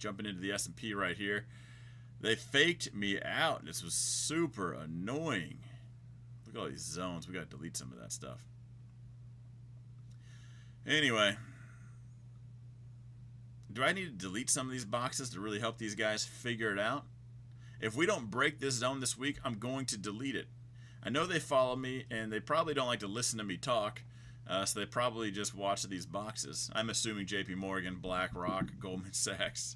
jumping into the S&P right here. They faked me out. This was super annoying. Look at all these zones. We got to delete some of that stuff. Anyway, do I need to delete some of these boxes to really help these guys figure it out? If we don't break this zone this week, I'm going to delete it. I know they follow me, and they probably don't like to listen to me talk, so they probably just watch these boxes. I'm assuming JP Morgan, BlackRock, Goldman Sachs.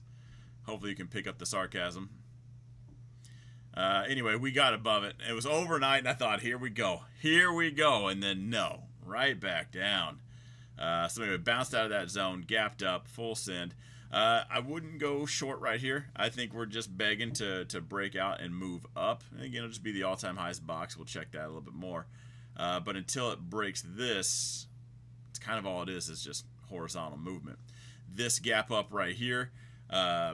Hopefully you can pick up the sarcasm. Anyway, we got above it. It was overnight, and I thought, here we go. Here we go. And then, no, right back down. So anyway, bounced out of that zone, gapped up, full send. I wouldn't go short right here. I think we're just begging to break out and move up. And again, it'll just be the all-time highest box. We'll check that a little bit more. But until it breaks this, it's kind of all it is just horizontal movement. This gap up right here,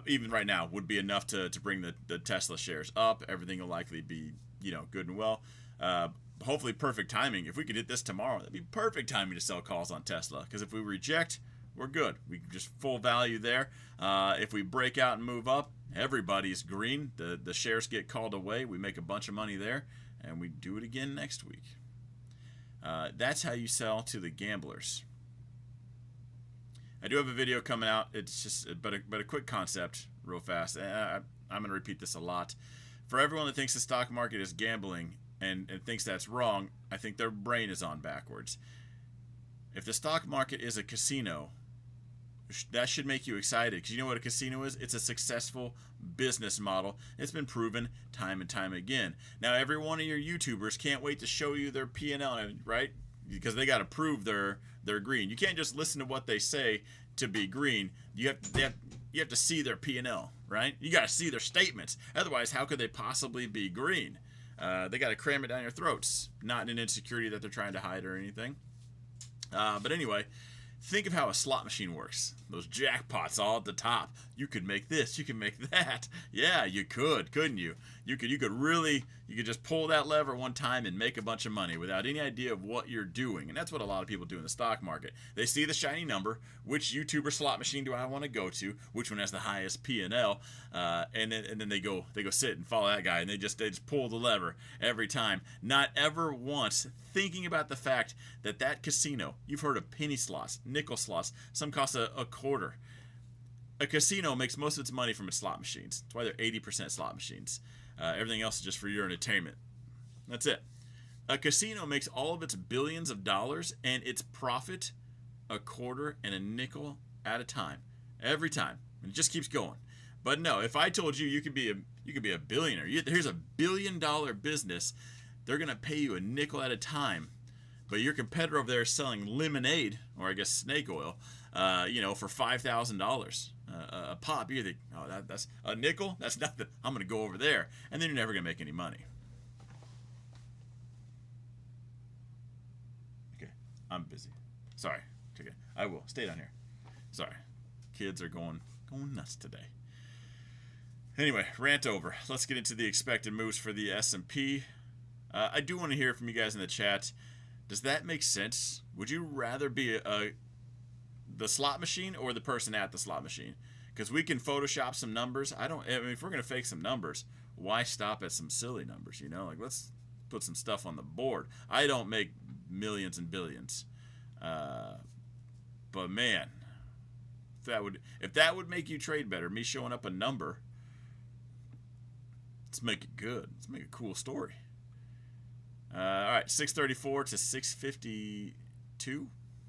even right now, would be enough to bring the Tesla shares up. Everything will likely be, good and well. Hopefully perfect timing. If we could hit this tomorrow, that'd be perfect timing to sell calls on Tesla. Because if we reject, we're good. We just full value there. If we break out and move up, everybody's green. The shares get called away. We make a bunch of money there, and we do it again next week. That's how you sell to the gamblers. I do have a video coming out. It's just, but a quick concept, real fast. I'm going to repeat this a lot. For everyone that thinks the stock market is gambling and thinks that's wrong, I think their brain is on backwards. If the stock market is a casino, that should make you excited, because you know what a casino is? It's a successful business model. It's been proven time and time again. Now, every one of your YouTubers can't wait to show you their P&L, right? Because they got to prove they're green. You can't just listen to what they say to be green. You have to see their P&L, right? You got to see their statements. Otherwise, how could they possibly be green? They got to cram it down your throats, not an insecurity that they're trying to hide or anything. But anyway, think of how a slot machine works. Those jackpots all at the top. You could make this. You could make that. Yeah, you could, couldn't you? You could just pull that lever one time and make a bunch of money without any idea of what you're doing. And that's what a lot of people do in the stock market. They see the shiny number. Which YouTuber slot machine do I want to go to? Which one has the highest P&L? And then they go sit and follow that guy, and they just pull the lever every time. Not ever once thinking about the fact that casino, you've heard of penny slots, nickel slots, some cost a quarter. A casino makes most of its money from its slot machines. That's why they're 80% slot machines. Everything else is just for your entertainment. That's it. A casino makes all of its billions of dollars and its profit a quarter and a nickel at a time. Every time. And it just keeps going. But no, if I told you could be a billionaire, here's $1 billion business, they're going to pay you a nickel at a time. But your competitor over there is selling lemonade, or I guess snake oil, for $5,000 a pop. You think, oh, that's a nickel? That's nothing. I'm going to go over there. And then you're never going to make any money. Okay, I'm busy. Sorry. Okay, I will. Stay down here. Sorry. Kids are going nuts today. Anyway, rant over. Let's get into the expected moves for the S&P. I do want to hear from you guys in the chat. Does that make sense? Would you rather be the slot machine or the person at the slot machine? Because we can Photoshop some numbers. I mean, if we're going to fake some numbers, why stop at some silly numbers? Let's put some stuff on the board. I don't make millions and billions. But man, if that would make you trade better, me showing up a number, let's make it good. Let's make a cool story. All right, 634 to 652.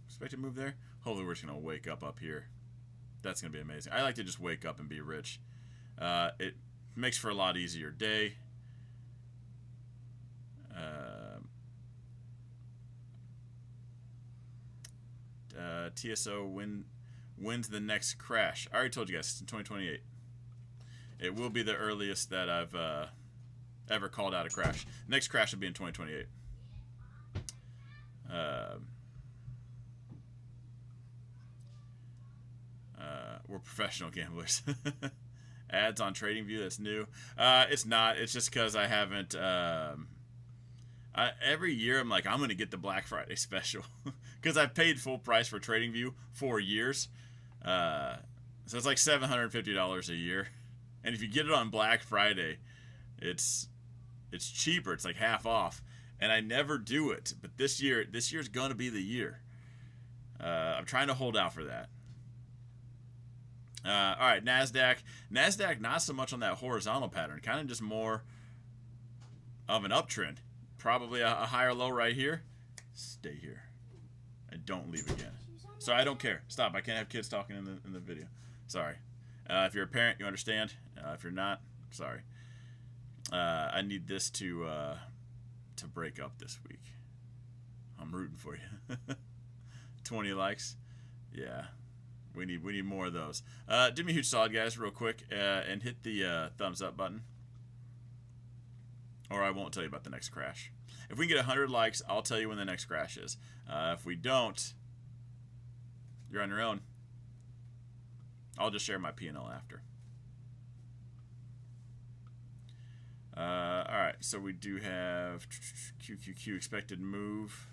Expected move there. Hopefully we're just going to wake up here. That's going to be amazing. I like to just wake up and be rich. It makes for a lot easier day. TSO wins the next crash. I already told you guys, it's in 2028. It will be the earliest that I've ever called out a crash. Next crash will be in 2028. We're professional gamblers. Ads on TradingView, that's new. It's not. It's just because I haven't. Every year I'm like, I'm going to get the Black Friday special. Because I've paid full price for TradingView for years. So it's like $750 a year. And if you get it on Black Friday, it's cheaper. It's like half off. And I never do it. But this year's going to be the year. I'm trying to hold out for that. All right, NASDAQ. NASDAQ, not so much on that horizontal pattern. Kind of just more of an uptrend. Probably a higher low right here. Stay here. And don't leave again. Sorry, I don't care. Stop. I can't have kids talking in the video. Sorry. If you're a parent, you understand. If you're not, sorry. I need this to break up this week. I'm rooting for you. 20 likes. Yeah. We need more of those. Do me a huge solid, guys, real quick, and hit the thumbs up button. Or I won't tell you about the next crash. If we can get 100 likes, I'll tell you when the next crash is. If we don't, you're on your own. I'll just share my P&L after. All right, so we do have QQQ expected move.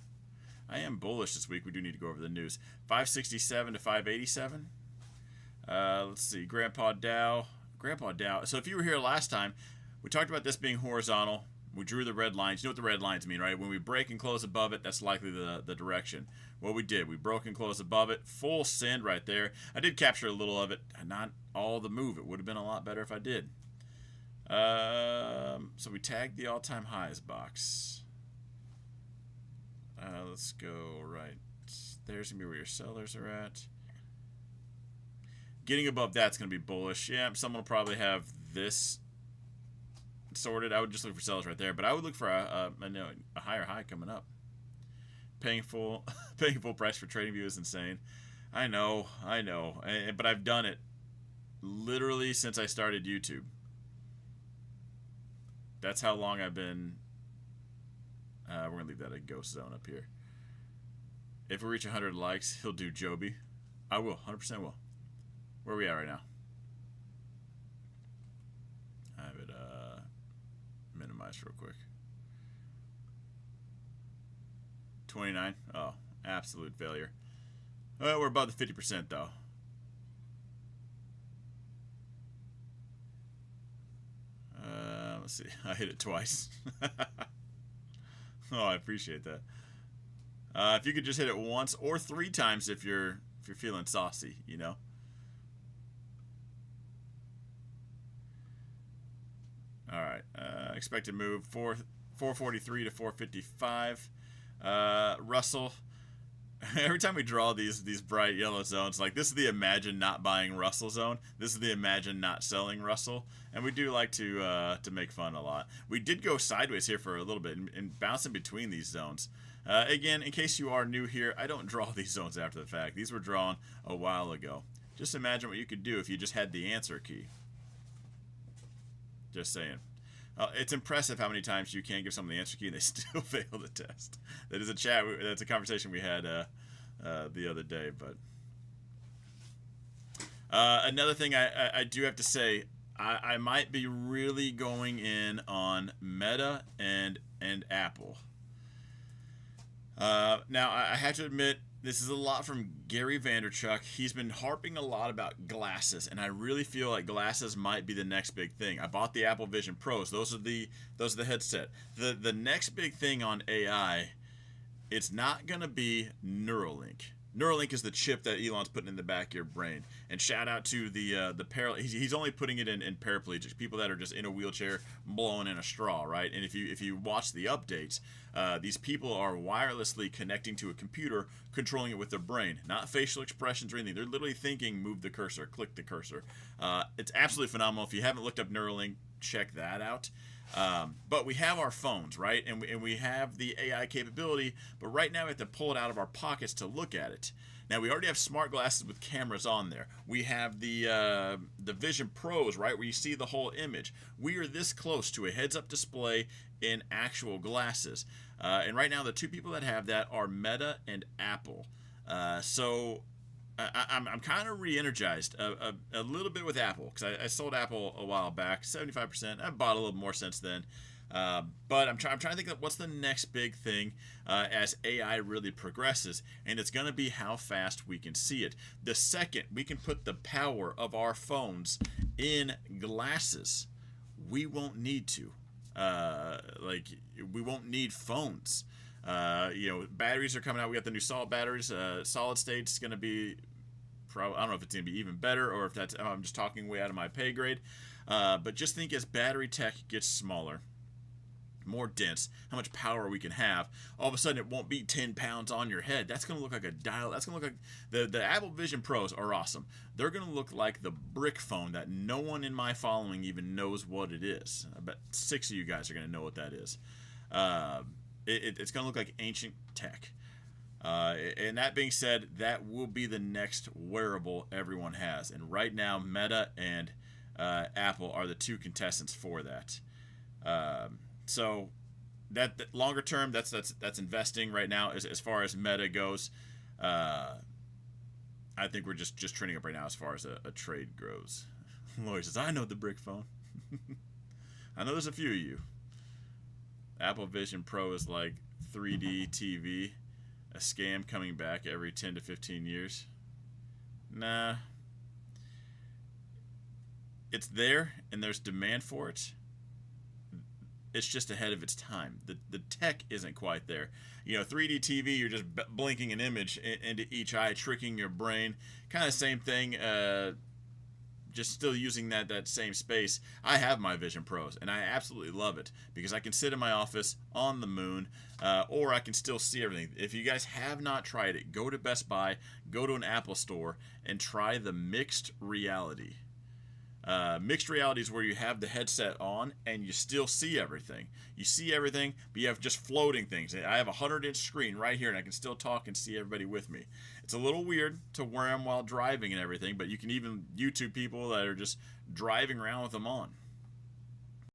I am bullish this week. We do need to go over the news. 567 to 587. Let's see. Grandpa Dow. So if you were here last time, we talked about this being horizontal. We drew the red lines. You know what the red lines mean, right? When we break and close above it, that's likely the direction. What we did, we broke and closed above it. Full send right there. I did capture a little of it, not all the move. It would have been a lot better if I did. So we tagged the all-time highs box. Let's go right. There's going to be where your sellers are at. Getting above that's going to be bullish. Yeah, someone will probably have this sorted. I would just look for sellers right there, but I would look for a higher high coming up. Paying full price for trading view is insane. I know, but I've done it literally since I started YouTube. That's how long I've been. We're gonna leave that a ghost zone up here. If we reach 100 likes, he'll do Joby. I will, 100% will. Where are we at right now? I have it minimized real quick. 29. Oh, absolute failure. Well, we're above the 50% though. Let's see. I hit it twice. Oh, I appreciate that. If you could just hit it once or 3 times if you're feeling saucy, you know. All right. Expected move 443 to 455. Russell. Every time we draw these bright yellow zones, like this is the imagine not buying Russell zone. This is the imagine not selling Russell, and we do like to make fun a lot. We did go sideways here for a little bit and bounce in between these zones. Again, in case you are new here, I don't draw these zones after the fact. These were drawn a while ago. Just imagine what you could do if you just had the answer key. Just saying. It's impressive how many times you can't give someone the answer key and they still fail the test. That is a chat. That's a conversation we had the other day. But another thing I do have to say, I might be really going in on Meta and Apple. Now I have to admit, this is a lot from Gary Vaynerchuk. He's been harping a lot about glasses, and I really feel like glasses might be the next big thing. I bought the Apple Vision Pros. Those are the headset. The next big thing on AI, it's not gonna be Neuralink. Neuralink is the chip that Elon's putting in the back of your brain. And shout out to the he's only putting it in paraplegics, people that are just in a wheelchair blowing in a straw, right? And if you watch the updates, these people are wirelessly connecting to a computer, controlling it with their brain, not facial expressions or anything. They're literally thinking, move the cursor, click the cursor. It's absolutely phenomenal. If you haven't looked up Neuralink, check that out. But we have our phones, right? And we have the AI capability, but right now we have to pull it out of our pockets to look at it. Now, we already have smart glasses with cameras on there. We have the Vision Pros, right, where you see the whole image. We are this close to a heads-up display in actual glasses. And right now, the 2 people that have that are Meta and Apple. So I'm kind of re-energized a little bit with Apple, because I sold Apple a while back, 75%. I've bought a little more since then. But I'm trying to think of what's the next big thing as AI really progresses, and it's going to be how fast we can see it. The second we can put the power of our phones in glasses, we won't need to. We won't need phones. Batteries are coming out. We got the new solid batteries. Solid state's going to be I don't know if it's going to be even better or if that's I'm just talking way out of my pay grade. But just think as battery tech gets smaller, more dense, how much power we can have. All of a sudden, it won't be 10 pounds on your head. That's going to look like a dial. That's going to look like the Apple Vision Pros are awesome. They're going to look like the brick phone that no one in my following even knows what it is. I bet 6 of you guys are going to know what that is. It's going to look like ancient tech. And that being said, that will be the next wearable everyone has. And right now, Meta and Apple are the two contestants for that. So that longer term, that's investing right now. As far as Meta goes, I think we're just trending up right now as far as a trade goes. Lloyd says, "I know the brick phone." I know there's a few of you. Apple Vision Pro is like 3D TV, a scam coming back every 10 to 15 years. Nah. It's there, and there's demand for it. It's just ahead of its time. The tech isn't quite there. 3D TV, you're just blinking an image into each eye, tricking your brain. Kind of same thing, just still using that same space. I have my Vision Pros, and I absolutely love it because I can sit in my office on the moon, or I can still see everything. If you guys have not tried it, go to Best Buy, go to an Apple store, and try the mixed reality. Mixed reality is where you have the headset on and you still see everything. You see everything, but you have just floating things. I have a 100-inch screen right here, and I can still talk and see everybody with me. It's a little weird to wear them while driving and everything, but you can even YouTube people that are just driving around with them on.